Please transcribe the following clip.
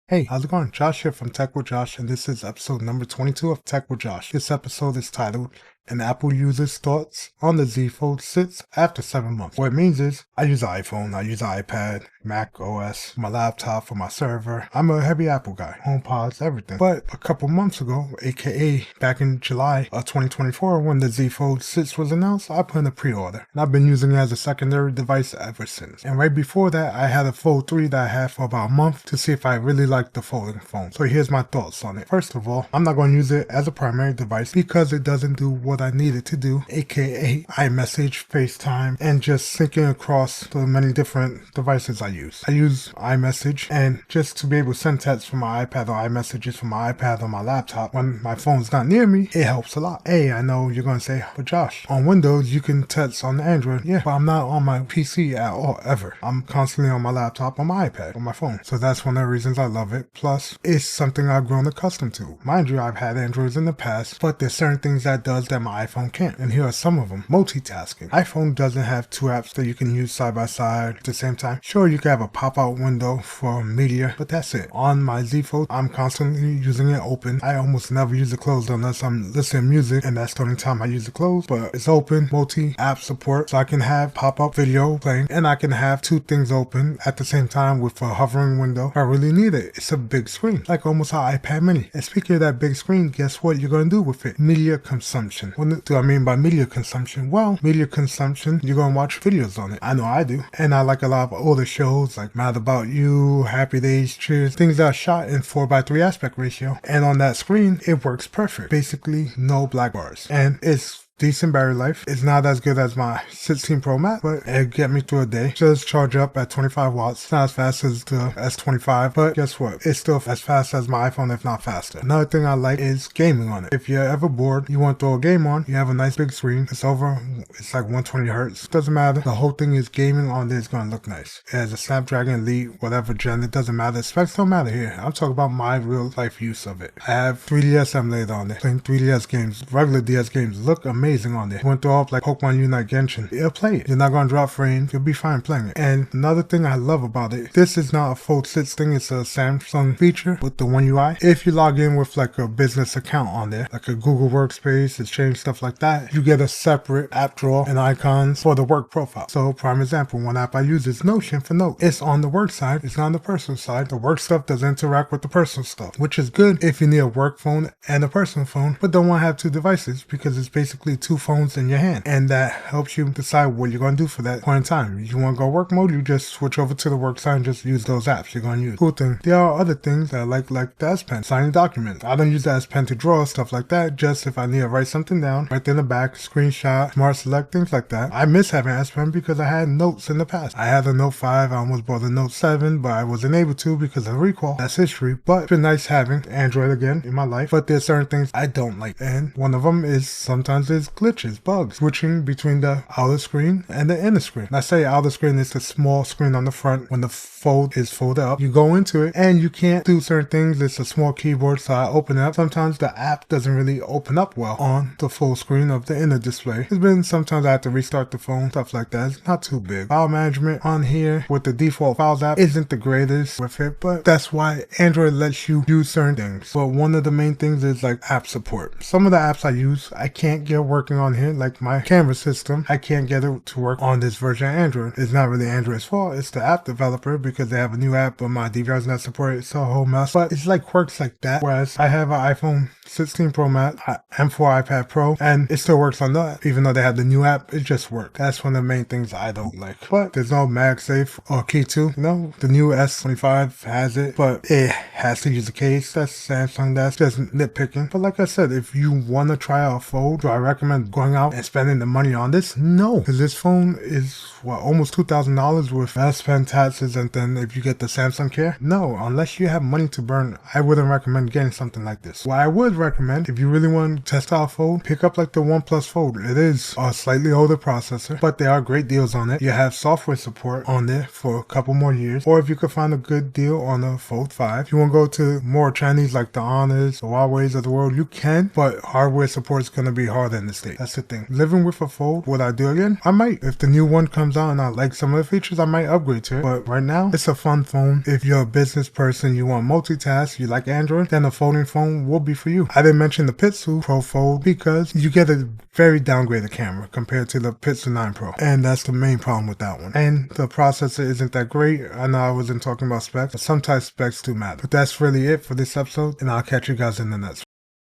Hey, how's it going? Josh here from Tek With Josh, and this is episode number 22 of Tek With Josh. This episode is titled, An Apple User's Thoughts on the Z Fold 6 After 7 Months. What it means is, I use an iPhone, I use an iPad, Mac OS, my laptop for my server. I'm a heavy Apple guy, HomePods, everything. But a couple months ago, aka back in July of 2024, when the Z Fold 6 was announced, I put in a pre-order. And I've been using it as a secondary device ever since. And right before that, I had a Fold 3 that I had for about a month to see if I really liked the folding phone. So here's my thoughts on it. First of all, I'm not going to use it as a primary device because it doesn't do what I need it to do, aka iMessage, FaceTime, and just syncing across the many different devices I use. I use iMessage, and just to be able to send texts from my iPad or iMessages from my iPad on my laptop when my phone's not near me, it helps a lot. Hey, I know you're going to say, but Josh, on Windows you can text on Android. Yeah, but I'm not on my PC at all, ever. I'm constantly on my laptop, on my iPad, on my phone. So that's one of the reasons I love it. Plus, it's something I've grown accustomed to. Mind you, I've had Androids in the past, but there's certain things that does that my iPhone can't. And here are some of them. Multitasking. iPhone doesn't have two apps that you can use side by side at the same time. Sure, you can have a pop-out window for media, but that's it. On my Z Fold, I'm constantly using it open. I almost never use it closed unless I'm listening to music, and that's the only time I use it closed. But it's open, multi-app support, so I can have pop-up video playing, and I can have two things open at the same time with a hovering window if I really need it. It's a big screen, like almost an iPad mini. And speaking of that big screen, guess what you're going to do with it? Media consumption. What do I mean by media consumption? Well, media consumption, you're going to watch videos on it. I know I do. And I like a lot of older shows like Mad About You, Happy Days, Cheers, things that are shot in 4:3 aspect ratio. And on that screen, it works perfect. Basically, no black bars. And it's decent battery life. It's not as good as my 16 Pro Max, but it get me through a day. Just charge up at 25 watts. It's not as fast as the S25, but guess what? It's still as fast as my iPhone, if not faster. Another thing I like is gaming on it. If you're ever bored, you want to throw a game on, you have a nice big screen. It's like 120 hertz. Doesn't matter. The whole thing is gaming on there is going to look nice. It has a Snapdragon Elite, whatever gen, it doesn't matter. Specs don't matter here. I'm talking about my real life use of it. I have 3DS emulator on there, playing 3DS games. Regular DS games look amazing on there. You want to throw up like Pokemon Unite Genshin, it'll play it. You're not going to drop frames. You'll be fine playing it. And another thing I love about it, this is not a Fold 6 thing. It's a Samsung feature with the One UI. If you log in with like a business account on there, like a Google Workspace, Exchange, stuff like that, you get a separate app drawer and icons for the work profile. So prime example, one app I use is Notion for notes. It's on the work side. It's not on the personal side. The work stuff does interact with the personal stuff, which is good if you need a work phone and a personal phone, but don't want to have two devices because it's basically two phones in your hand, and that helps you decide what you're going to do for that point in time. If you want to go work mode, you just switch over to the work side and just use those apps you're going to use. Cool thing. There are other things that I like the S Pen, signing documents. I don't use the S Pen to draw, stuff like that, just if I need to write something down, right in the back, screenshot, smart select, things like that. I miss having S Pen because I had notes in the past. I had a Note 5, I almost bought a Note 7, but I wasn't able to because of recall. That's history, but it's been nice having Android again in my life, but there's certain things I don't like, and one of them is sometimes there's glitches, bugs, switching between the outer screen and the inner screen. And I say outer screen is the small screen on the front when the fold is folded up. You go into it and you can't do certain things. It's a small keyboard, so I open it up. Sometimes the app doesn't really open up well on the full screen of the inner display. It's been sometimes I have to restart the phone, stuff like that. It's not too big. File management on here with the default files app isn't the greatest with it, but that's why Android lets you use certain things. But one of the main things is like app support. Some of the apps I use, I can't get working on here, like my camera system. I can't get it to work on this version of Android. It's not really Android's fault. It's the app developer because they have a new app, but my DVR is not supported. It's a whole mess. But it's like quirks like that. Whereas I have an iPhone 16 Pro Max, M4 iPad Pro, and it still works on that. Even though they have the new app, it just works. That's one of the main things I don't like. But there's no MagSafe or Key 2. You know, the new S25 has it, but it has to use a case. That's Samsung. That's just nitpicking. But like I said, if you want to try out a fold, do I recommend going out and spending the money on this? No, because this phone is almost $2,000 with S Pen taxes, and then if you get the Samsung Care, no, unless you have money to burn, I wouldn't recommend getting something like this. What I would would recommend, if you really want to test out Fold, pick up like the OnePlus Fold. It is a slightly older processor, but there are great deals on it. You have software support on there for a couple more years, or if you could find a good deal on a Fold 5. If you want to go to more Chinese like the Honors, the Huawei's of the world, you can, but hardware support is going to be harder in the States. That's the thing. Living with a Fold, would I do again? I might. If the new one comes out and I like some of the features, I might upgrade to it. But right now, it's a fun phone. If you're a business person, you want multitask, you like Android, then a folding phone will be for you. I didn't mention the Pixel Pro Fold because you get a very downgraded camera compared to the Pixel 9 Pro. And that's the main problem with that one. And the processor isn't that great. I know I wasn't talking about specs, but sometimes specs do matter. But that's really it for this episode, and I'll catch you guys in the next one.